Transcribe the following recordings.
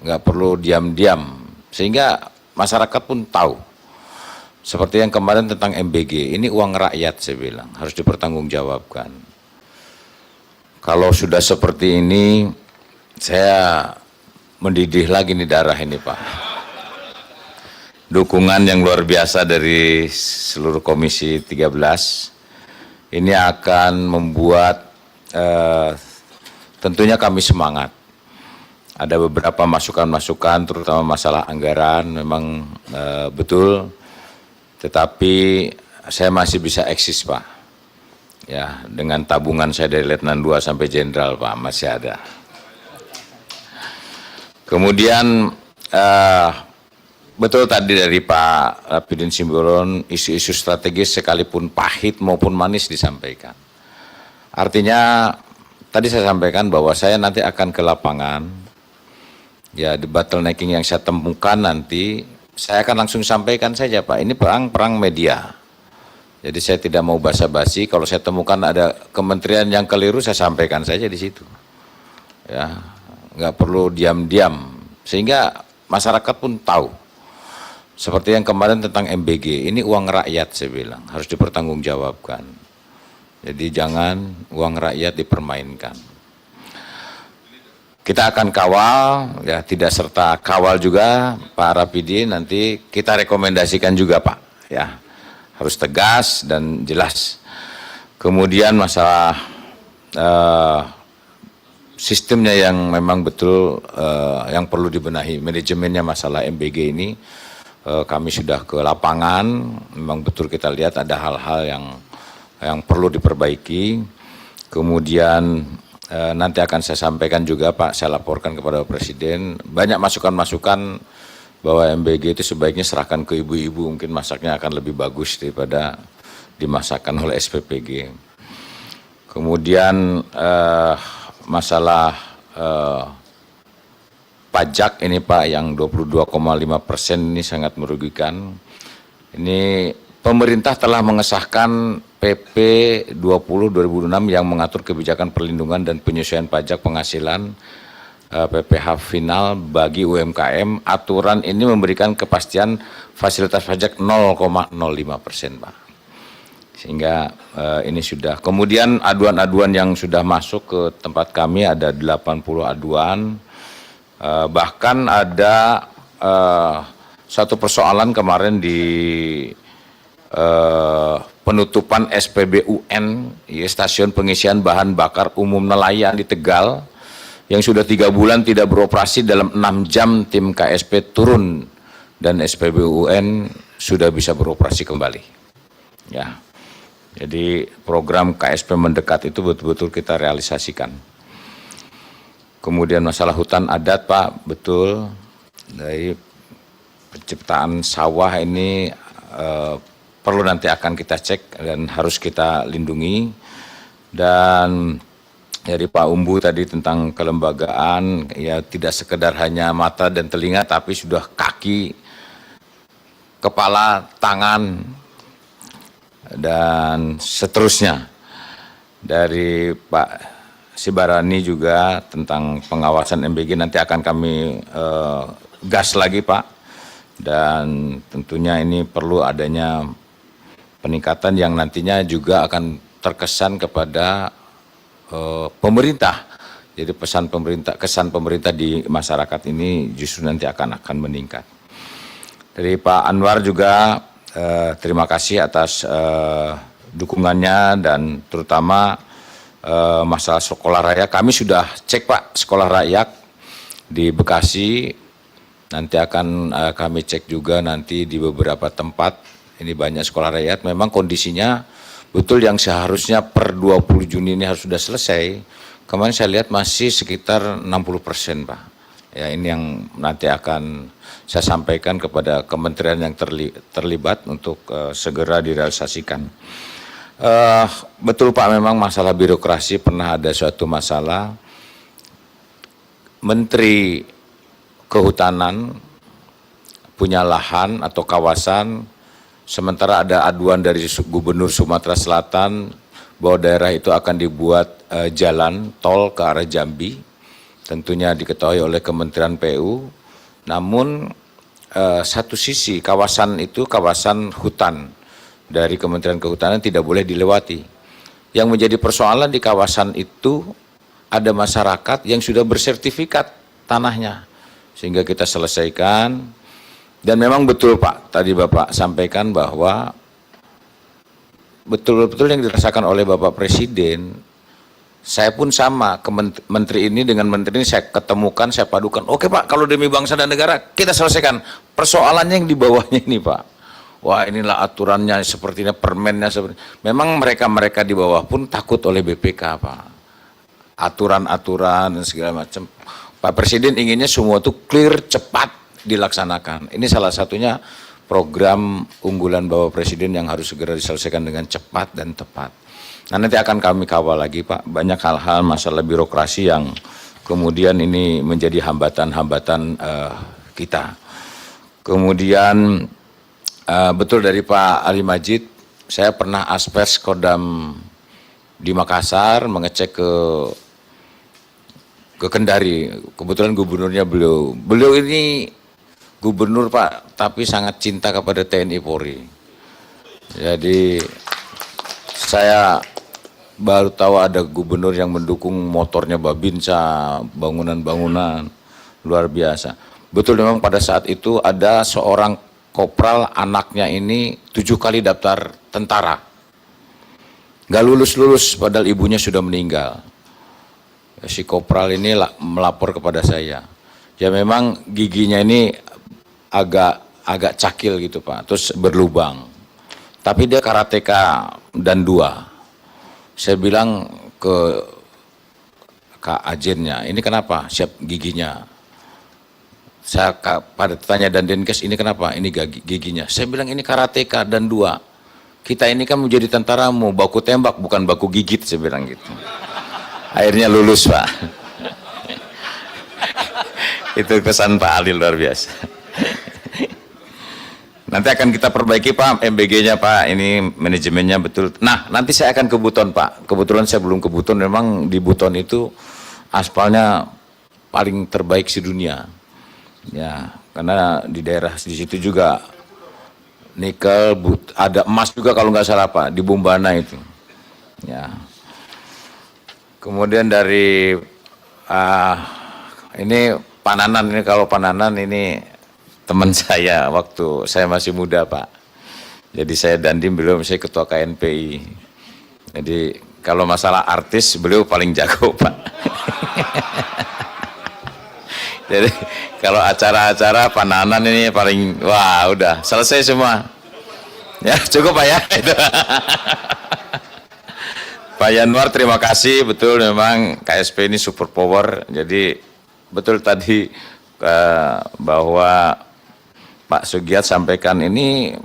nggak perlu diam-diam, sehingga masyarakat pun tahu. Seperti yang kemarin tentang MBG, ini uang rakyat saya bilang, harus dipertanggungjawabkan. Kalau sudah seperti ini, saya mendidih lagi nih darah ini Pak. Dukungan yang luar biasa dari seluruh Komisi 13, ini akan membuat tentunya kami semangat. Ada beberapa masukan-masukan, terutama masalah anggaran, memang betul. Tetapi saya masih bisa eksis Pak, ya dengan tabungan saya dari Letnan 2 sampai Jenderal Pak, masih ada. Kemudian betul tadi dari Pak Rapidin Simbolon, isu-isu strategis sekalipun pahit maupun manis disampaikan. Artinya tadi saya sampaikan bahwa saya nanti akan ke lapangan, ya di bottlenecking yang saya temukan nanti, saya akan langsung sampaikan saja Pak, ini perang media. Jadi saya tidak mau basa-basi, kalau saya temukan ada kementerian yang keliru, saya sampaikan saja di situ. Ya, nggak perlu diam-diam, sehingga masyarakat pun tahu. Seperti yang kemarin tentang MBG, ini uang rakyat saya bilang, harus dipertanggungjawabkan. Jadi jangan uang rakyat dipermainkan. Kita akan kawal, ya tidak serta kawal juga Pak Rapidin, nanti kita rekomendasikan juga Pak, ya harus tegas dan jelas. Kemudian masalah sistemnya yang memang betul yang perlu dibenahi, manajemennya masalah MBG ini kami sudah ke lapangan, memang betul kita lihat ada hal-hal yang perlu diperbaiki. Kemudian nanti akan saya sampaikan juga Pak, saya laporkan kepada Presiden, banyak masukan-masukan bahwa MBG itu sebaiknya serahkan ke ibu-ibu, mungkin masaknya akan lebih bagus daripada dimasakkan oleh SPPG. Kemudian masalah pajak ini Pak, yang 22,5% ini sangat merugikan. Ini pemerintah telah mengesahkan PP 20/2006 yang mengatur kebijakan perlindungan dan penyesuaian pajak penghasilan PPh final bagi UMKM. Aturan ini memberikan kepastian fasilitas pajak 0,05% Pak. Sehingga ini sudah. Kemudian aduan-aduan yang sudah masuk ke tempat kami ada 80 aduan. Bahkan ada satu persoalan kemarin di penutupan SPBUN, ya, stasiun pengisian bahan bakar umum nelayan di Tegal, yang sudah 3 bulan tidak beroperasi. Dalam 6 jam tim KSP turun dan SPBUN sudah bisa beroperasi kembali. Ya, jadi program KSP mendekat itu betul-betul kita realisasikan. Kemudian masalah hutan adat Pak, betul, dari penciptaan sawah ini perlu nanti akan kita cek dan harus kita lindungi. Dan dari Pak Umbu tadi tentang kelembagaan, ya tidak sekedar hanya mata dan telinga, tapi sudah kaki, kepala, tangan, dan seterusnya. Dari Pak Sibarani juga tentang pengawasan MBG, nanti akan kami gas lagi Pak. Dan tentunya ini perlu adanya peningkatan yang nantinya juga akan terkesan kepada pemerintah. Jadi kesan pemerintah di masyarakat ini justru nanti akan meningkat. Dari Pak Anwar juga terima kasih atas dukungannya, dan terutama masalah sekolah rakyat. Kami sudah cek Pak sekolah rakyat di Bekasi, nanti akan kami cek juga nanti di beberapa tempat. Ini banyak sekolah rakyat, memang kondisinya betul yang seharusnya per 20 Juni ini harus sudah selesai. Kemarin saya lihat masih sekitar 60% Pak. Ya, ini yang nanti akan saya sampaikan kepada kementerian yang terlibat untuk segera direalisasikan. Betul Pak, memang masalah birokrasi pernah ada suatu masalah. Menteri Kehutanan punya lahan atau kawasan, sementara ada aduan dari Gubernur Sumatera Selatan bahwa daerah itu akan dibuat jalan tol ke arah Jambi. tentunya diketahui oleh Kementerian PU, namun satu sisi kawasan itu kawasan hutan dari Kementerian Kehutanan tidak boleh dilewati. Yang menjadi persoalan di kawasan itu ada masyarakat yang sudah bersertifikat tanahnya, sehingga kita selesaikan. Dan memang betul Pak, tadi Bapak sampaikan bahwa betul-betul yang dirasakan oleh Bapak Presiden, saya pun sama, menteri ini dengan menteri ini saya ketemukan, saya padukan, oke Pak, kalau demi bangsa dan negara kita selesaikan persoalannya yang di bawahnya ini Pak. Wah inilah aturannya, sepertinya permennya, memang mereka-mereka di bawah pun takut oleh BPK Pak. Aturan-aturan dan segala macam. Pak Presiden inginnya semua itu clear, cepat dilaksanakan. Ini salah satunya program unggulan Bapak Presiden yang harus segera diselesaikan dengan cepat dan tepat. Nah nanti akan kami kawal lagi Pak, banyak hal-hal masalah birokrasi yang kemudian ini menjadi hambatan-hambatan kita. Kemudian betul dari Pak Ali Majid, saya pernah aspers Kodam di Makassar mengecek ke Kendari, kebetulan gubernurnya beliau ini gubernur Pak, tapi sangat cinta kepada TNI Polri. Jadi saya baru tahu ada gubernur yang mendukung motornya Babinsa, bangunan-bangunan luar biasa. Betul memang pada saat itu ada seorang kopral, anaknya ini 7 kali daftar tentara. Gak lulus-lulus padahal ibunya sudah meninggal. Si kopral ini melapor kepada saya. Ya memang giginya ini agak cakil gitu Pak, terus berlubang. Tapi dia karateka dan 2. Saya bilang ke Kak Ajennya, ini kenapa? Siap giginya. Saya pada tanya dan Denkes, ini kenapa? Ini giginya. Saya bilang ini karateka dan 2. Kita ini kan menjadi tentara mau baku tembak bukan baku gigit, saya bilang gitu. Akhirnya lulus Pak. Itu pesan Pak Ali luar biasa. Nanti akan kita perbaiki Pak, MBG-nya Pak, ini manajemennya betul. Nah, nanti saya akan ke Buton Pak. Kebetulan saya belum ke Buton, memang di Buton itu aspalnya paling terbaik sedunia. Ya, karena di daerah di situ juga nikel, ada emas juga kalau nggak salah Pak, di Bumbana itu. Ya. Kemudian dari ini Pak Nanan, ini kalau Pak Nanan ini teman saya waktu saya masih muda Pak. Jadi saya dandim, beliau saya ketua KNPI. Jadi kalau masalah artis beliau paling jago Pak. Jadi kalau acara-acara Pak Nanan ini paling, wah udah selesai semua. Ya cukup Pak ya. Pak Yanwar terima kasih, betul memang KSP ini super power. Jadi betul tadi bahwa Pak Sugiat sampaikan ini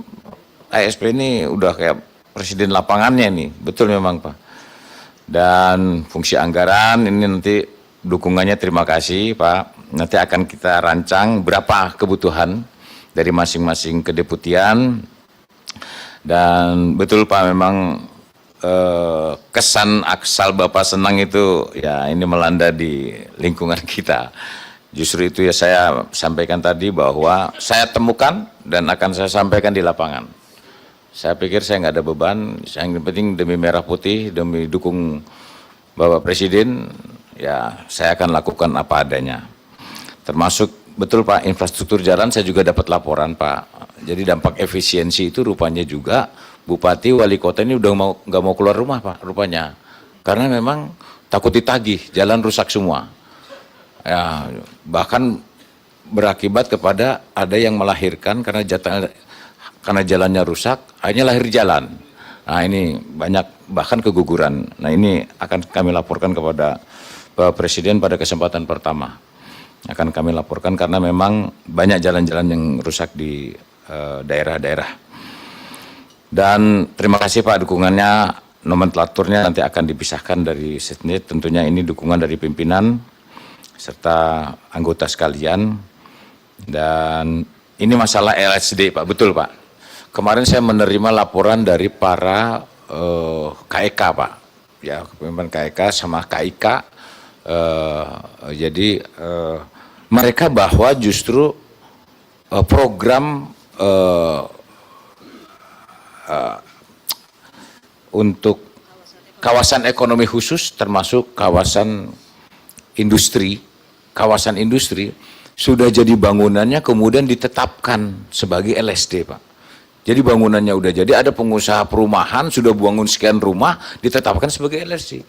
KSP ini udah kayak presiden lapangannya nih, betul memang Pak. Dan fungsi anggaran ini nanti dukungannya terima kasih Pak. Nanti akan kita rancang berapa kebutuhan dari masing-masing kedeputian. Dan betul Pak memang kesan asal Bapak senang itu ya ini melanda di lingkungan kita. Justru itu ya saya sampaikan tadi bahwa saya temukan dan akan saya sampaikan di lapangan. Saya pikir saya nggak ada beban, yang penting demi merah putih, demi dukung Bapak Presiden, ya saya akan lakukan apa adanya. Termasuk betul Pak, infrastruktur jalan saya juga dapat laporan Pak. Jadi dampak efisiensi itu rupanya juga Bupati, Wali Kota ini udah nggak mau keluar rumah Pak rupanya. Karena memang takut ditagih, jalan rusak semua. Ya, bahkan berakibat kepada ada yang melahirkan karena jalannya rusak, akhirnya lahir jalan. Nah ini banyak bahkan keguguran. Nah ini akan kami laporkan kepada Bapak Presiden pada kesempatan pertama. Akan kami laporkan karena memang banyak jalan-jalan yang rusak di daerah-daerah. Dan terima kasih Pak dukungannya, nomenklaturnya nanti akan dipisahkan dari setnet, tentunya ini dukungan dari pimpinan serta anggota sekalian. Dan ini masalah LSD Pak, betul Pak. Kemarin saya menerima laporan dari para KEK Pak, ya pimpinan KEK sama KIK Jadi mereka bahwa justru program untuk kawasan ekonomi khusus termasuk kawasan industri sudah jadi bangunannya kemudian ditetapkan sebagai LSD, Pak. Jadi bangunannya udah jadi, ada pengusaha perumahan sudah bangun sekian rumah ditetapkan sebagai LSD.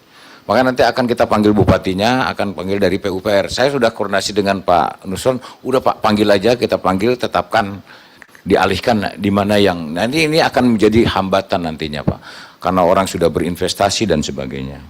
Maka nanti akan kita panggil bupatinya, akan panggil dari PUPR. Saya sudah koordinasi dengan Pak Nusron, udah Pak panggil aja, kita panggil, tetapkan, dialihkan di mana yang nanti ini akan menjadi hambatan nantinya Pak, karena orang sudah berinvestasi dan sebagainya.